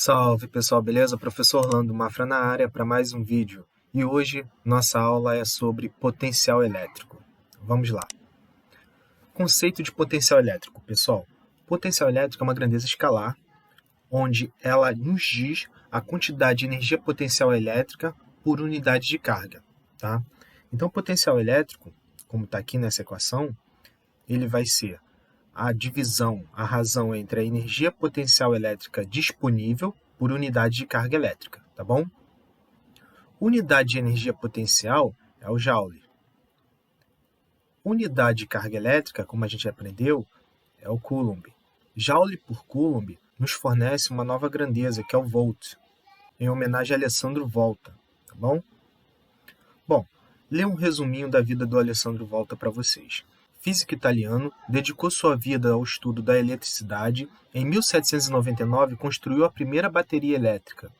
Salve pessoal, beleza? Professor Orlando Mafra na área para mais um vídeo. E hoje nossa aula é sobre potencial elétrico. Vamos lá. Conceito de potencial elétrico, pessoal. Potencial elétrico é uma grandeza escalar, onde ela nos diz a quantidade de energia potencial elétrica por unidade de carga. Tá? Então, potencial elétrico, como está aqui nessa equação, ele vai ser a divisão, a razão entre a energia potencial elétrica disponível por unidade de carga elétrica, tá bom? Unidade de energia potencial é o Joule. Unidade de carga elétrica, como a gente aprendeu, é o Coulomb. Joule por Coulomb nos fornece uma nova grandeza, que é o Volt, em homenagem a Alessandro Volta, tá bom? Bom, ler um resuminho da vida do Alessandro Volta para vocês. Físico italiano, dedicou sua vida ao estudo da eletricidade. Em 1799, construiu a primeira bateria elétrica,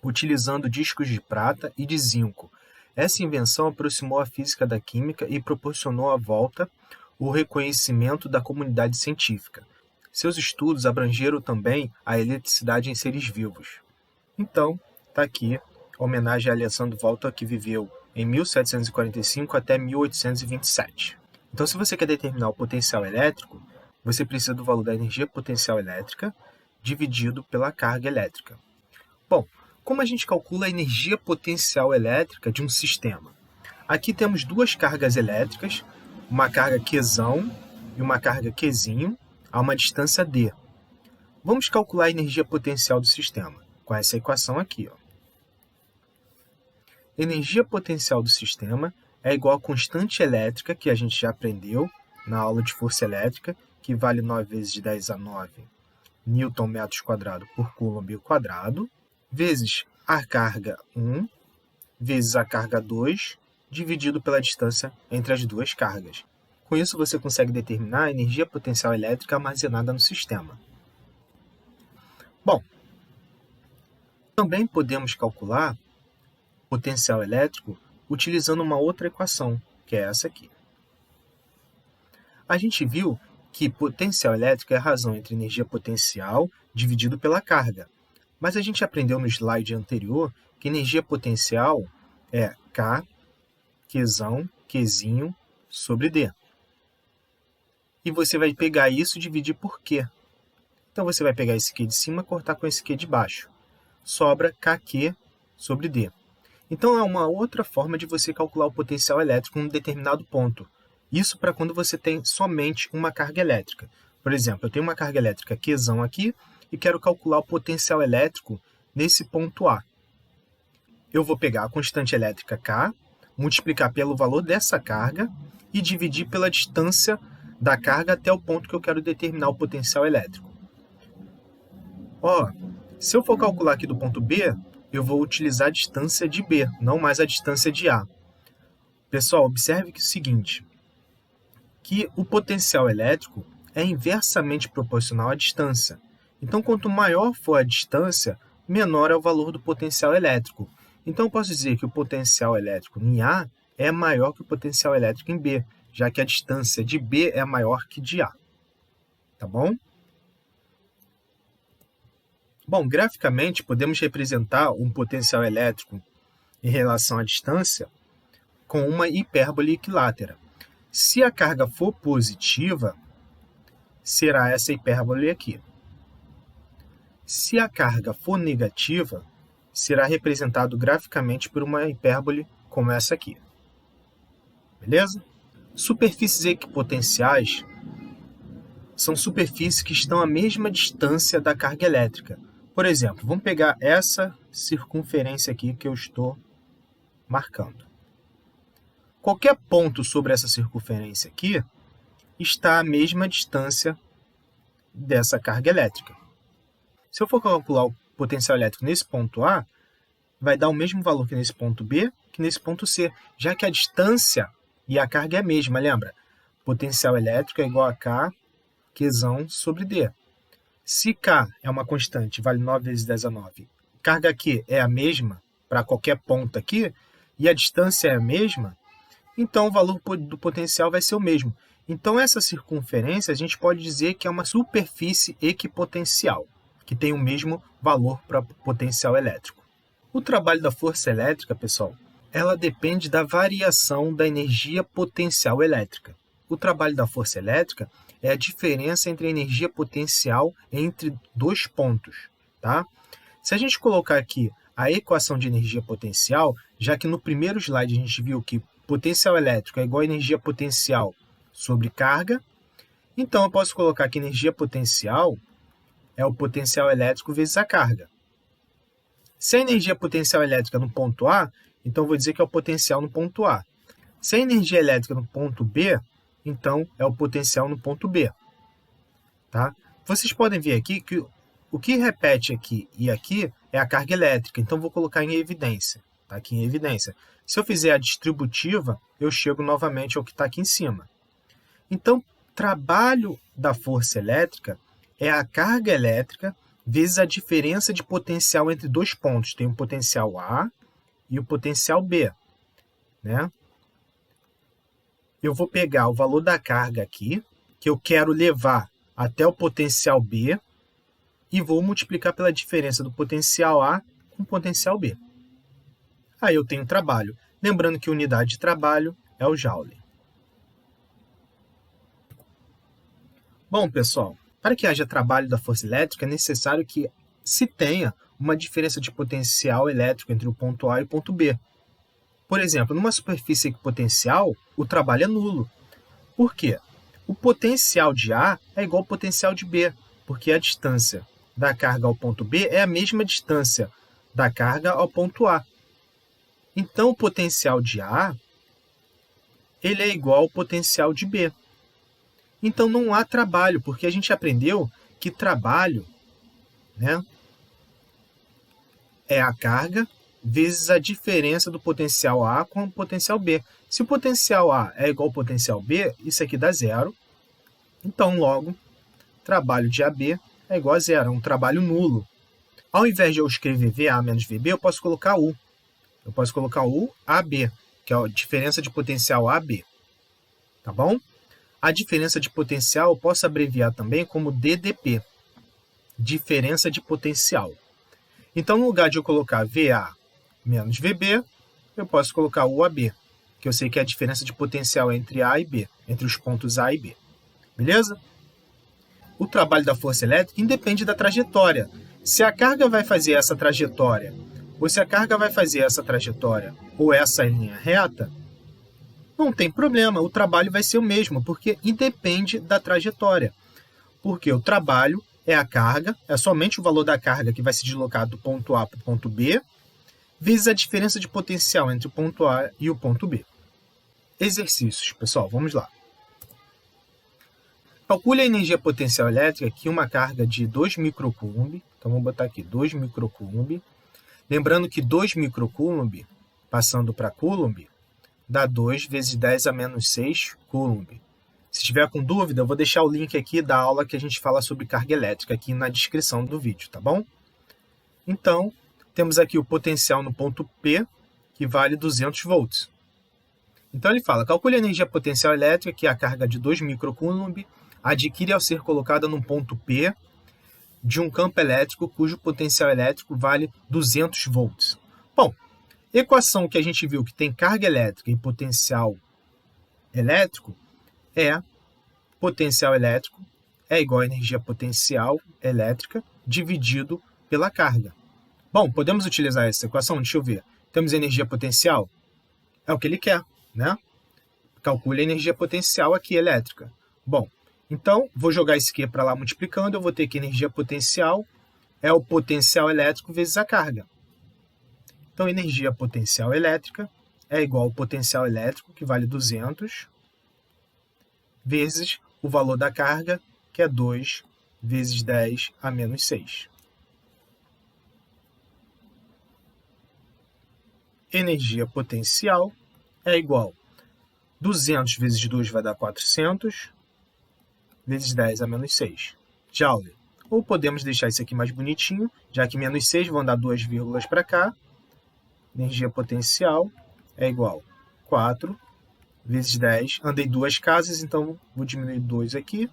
utilizando discos de prata e de zinco. Essa invenção aproximou a física da química e proporcionou à Volta o reconhecimento da comunidade científica. Seus estudos abrangeram também a eletricidade em seres vivos. Então, está aqui a homenagem a Alessandro Volta, que viveu em 1745 até 1827. Então, se você quer determinar o potencial elétrico, você precisa do valor da energia potencial elétrica dividido pela carga elétrica. Bom, como a gente calcula a energia potencial elétrica de um sistema? Aqui temos duas cargas elétricas, uma carga Qzão e uma carga Qzinho, a uma distância d. Vamos calcular a energia potencial do sistema com essa equação aqui. Energia potencial do sistema é igual à constante elétrica, que a gente já aprendeu na aula de força elétrica, que vale 9 vezes 10 a 9 newton metros quadrados por coulomb ao quadrado, vezes a carga 1, vezes a carga 2, dividido pela distância entre as duas cargas. Com isso, você consegue determinar a energia potencial elétrica armazenada no sistema. Bom, também podemos calcular potencial elétrico utilizando uma outra equação, que é essa aqui. A gente viu que potencial elétrico é a razão entre energia potencial dividido pela carga. Mas a gente aprendeu no slide anterior que energia potencial é K, Qzão, Qzinho, sobre D. E você vai pegar isso e dividir por Q. Então você vai pegar esse Q de cima e cortar com esse Q de baixo. Sobra KQ sobre D. Então, é uma outra forma de você calcular o potencial elétrico em um determinado ponto. Isso para quando você tem somente uma carga elétrica. Por exemplo, eu tenho uma carga elétrica Qzão aqui e quero calcular o potencial elétrico nesse ponto A. Eu vou pegar a constante elétrica K, multiplicar pelo valor dessa carga e dividir pela distância da carga até o ponto que eu quero determinar o potencial elétrico. Se eu for calcular aqui do ponto B, eu vou utilizar a distância de B, não mais a distância de A. Pessoal, observe que é o seguinte, que o potencial elétrico é inversamente proporcional à distância. Então, quanto maior for a distância, menor é o valor do potencial elétrico. Então, eu posso dizer que o potencial elétrico em A é maior que o potencial elétrico em B, já que a distância de B é maior que de A. Tá bom? Bom, graficamente, podemos representar um potencial elétrico em relação à distância com uma hipérbole equilátera. Se a carga for positiva, será essa hipérbole aqui. Se a carga for negativa, será representado graficamente por uma hipérbole como essa aqui. Beleza? Superfícies equipotenciais são superfícies que estão à mesma distância da carga elétrica. Por exemplo, vamos pegar essa circunferência aqui que eu estou marcando. Qualquer ponto sobre essa circunferência aqui está à mesma distância dessa carga elétrica. Se eu for calcular o potencial elétrico nesse ponto A, vai dar o mesmo valor que nesse ponto B, que nesse ponto C, já que a distância e a carga é a mesma, lembra? Potencial elétrico é igual a K, Qzão sobre D. Se K é uma constante, vale 9 vezes 10 a 9, carga Q é a mesma para qualquer ponto aqui, e a distância é a mesma, então o valor do potencial vai ser o mesmo. Então, essa circunferência a gente pode dizer que é uma superfície equipotencial, que tem o mesmo valor para potencial elétrico. O trabalho da força elétrica, pessoal, ela depende da variação da energia potencial elétrica. O trabalho da força elétrica é a diferença entre a energia potencial entre dois pontos, tá? Se a gente colocar aqui a equação de energia potencial, já que no primeiro slide a gente viu que potencial elétrico é igual a energia potencial sobre carga, então eu posso colocar que energia potencial é o potencial elétrico vezes a carga. Se a energia potencial elétrica no ponto A, então eu vou dizer que é o potencial no ponto A. Se a energia elétrica no ponto B, então é o potencial no ponto B. Tá? Vocês podem ver aqui que o que repete aqui e aqui é a carga elétrica, então vou colocar em evidência. Tá aqui em evidência. Se eu fizer a distributiva, eu chego novamente ao que está aqui em cima. Então, trabalho da força elétrica é a carga elétrica vezes a diferença de potencial entre dois pontos. Tem o potencial A e o potencial B. Né? Eu vou pegar o valor da carga aqui, que eu quero levar até o potencial B, e vou multiplicar pela diferença do potencial A com o potencial B. Aí eu tenho trabalho. Lembrando que a unidade de trabalho é o Joule. Bom, pessoal, para que haja trabalho da força elétrica, é necessário que se tenha uma diferença de potencial elétrico entre o ponto A e o ponto B. Por exemplo, numa superfície equipotencial, o trabalho é nulo. Por quê? O potencial de A é igual ao potencial de B, porque a distância da carga ao ponto B é a mesma distância da carga ao ponto A. Então, o potencial de A ele é igual ao potencial de B. Então, não há trabalho, porque a gente aprendeu que trabalho, né, é a carga vezes a diferença do potencial A com o potencial B. Se o potencial A é igual ao potencial B, isso aqui dá zero. Então, logo, trabalho de AB é igual a zero, é um trabalho nulo. Ao invés de eu escrever VA menos VB, eu posso colocar U. Eu posso colocar U AB, que é a diferença de potencial AB. Tá bom? A diferença de potencial eu posso abreviar também como DDP, diferença de potencial. Então, no lugar de eu colocar VA menos VB, eu posso colocar UAB, que eu sei que é a diferença de potencial entre A e B, entre os pontos A e B. Beleza? O trabalho da força elétrica independe da trajetória. Se a carga vai fazer essa trajetória, ou se a carga vai fazer essa trajetória, ou essa linha reta, não tem problema, o trabalho vai ser o mesmo, porque independe da trajetória. Porque o trabalho é a carga, é somente o valor da carga que vai se deslocar do ponto A para o ponto B, vezes a diferença de potencial entre o ponto A e o ponto B. Exercícios, pessoal, vamos lá. Calcule a energia potencial elétrica que uma carga de 2 microcoulomb, então vamos botar aqui 2 microcoulomb, lembrando que 2 microcoulomb, passando para coulomb, dá 2 vezes 10 a menos 6 coulomb. Se tiver com dúvida, eu vou deixar o link aqui da aula que a gente fala sobre carga elétrica aqui na descrição do vídeo, tá bom? Então, temos aqui o potencial no ponto P, que vale 200 volts. Então, ele fala, calcule a energia potencial elétrica, que é a carga de 2 microcoulomb, adquire ao ser colocada no ponto P de um campo elétrico cujo potencial elétrico vale 200 volts. Bom, equação que a gente viu que tem carga elétrica e potencial elétrico é potencial elétrico é igual a energia potencial elétrica dividido pela carga. Bom, podemos utilizar essa equação? Deixa eu ver. Temos energia potencial? É o que ele quer, né? Calcule a energia potencial aqui elétrica. Bom, então, vou jogar isso aqui para lá multiplicando, eu vou ter que energia potencial é o potencial elétrico vezes a carga. Então, energia potencial elétrica é igual ao potencial elétrico, que vale 200, vezes o valor da carga, que é 2 vezes 10 a menos 6. Energia potencial é igual a 200 vezes 2 vai dar 400, vezes 10 a menos 6. Joule. Ou podemos deixar isso aqui mais bonitinho, já que menos 6 vão dar 2 vírgulas para cá. Energia potencial é igual a 4 vezes 10. Andei 2 casas, então vou diminuir 2 aqui.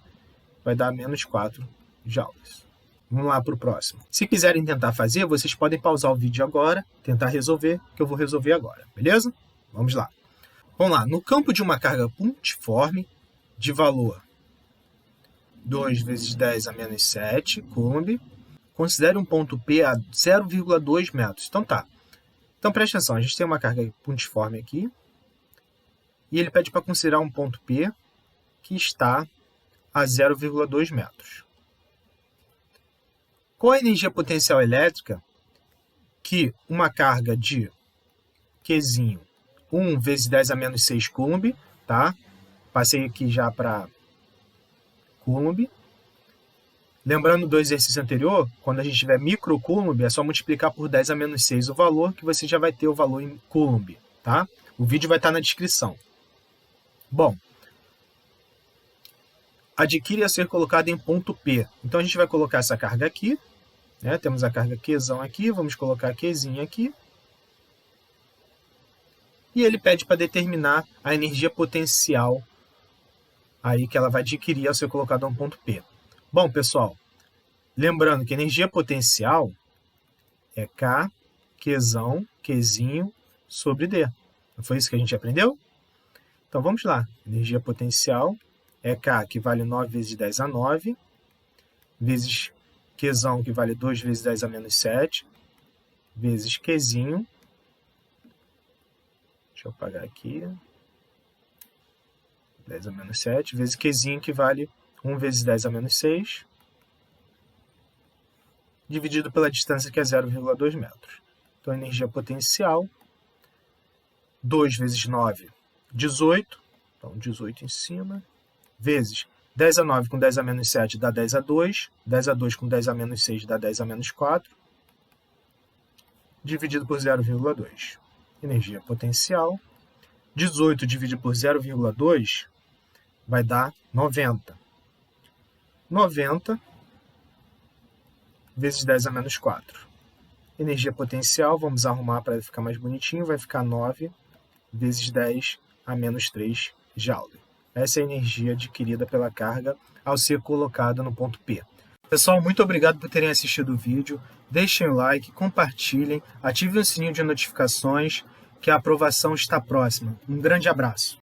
Vai dar menos 4 joules. Vamos lá para o próximo. Se quiserem tentar fazer, vocês podem pausar o vídeo agora, tentar resolver, que eu vou resolver agora, beleza? Vamos lá. Vamos lá. No campo de uma carga pontiforme de valor 2 vezes 10 a menos 7 coulomb, considere um ponto P a 0,2 metros. Então tá. Então preste atenção, a gente tem uma carga pontiforme aqui, e ele pede para considerar um ponto P que está a 0,2 metros. Qual a energia potencial elétrica que uma carga de Qzinho 1 vezes 10 a menos 6 coulomb, tá? Passei aqui já para coulomb. Lembrando do exercício anterior, quando a gente tiver microcoulomb, é só multiplicar por 10 a menos 6 o valor, que você já vai ter o valor em coulomb, tá? O vídeo vai estar na descrição. Bom, adquire a ser colocada em ponto P. Então, a gente vai colocar essa carga aqui, né? Temos a carga Qzão aqui, vamos colocar Qzinho aqui. E ele pede para determinar a energia potencial aí que ela vai adquirir ao ser colocada em um ponto P. Bom, pessoal, lembrando que a energia potencial é K, Qzão, Qzinho sobre D. Não foi isso que a gente aprendeu? Então, vamos lá. Energia potencial é K, que vale 9 vezes 10 a 9, vezes Qzão, que vale 2 vezes 10 a menos 7, vezes Qzinho. Deixa eu apagar aqui. 10 a menos 7, vezes Qzinho, que vale 1 vezes 10 a menos 6, dividido pela distância, que é 0,2 metros. Então, energia potencial, 2 vezes 9, 18. Então, 18 em cima, vezes 10 a 9 com 10 a menos 7 dá 10 a 2, 10 a 2 com 10 a menos 6 dá 10 a menos 4, dividido por 0,2. Energia potencial, 18 dividido por 0,2 vai dar 90. 90 vezes 10 a menos 4. Energia potencial, vamos arrumar para ficar mais bonitinho, vai ficar 9 vezes 10 a menos 3 Joule. Essa é a energia adquirida pela carga ao ser colocada no ponto P. Pessoal, muito obrigado por terem assistido o vídeo. Deixem o like, compartilhem, ativem o sininho de notificações, que a aprovação está próxima. Um grande abraço.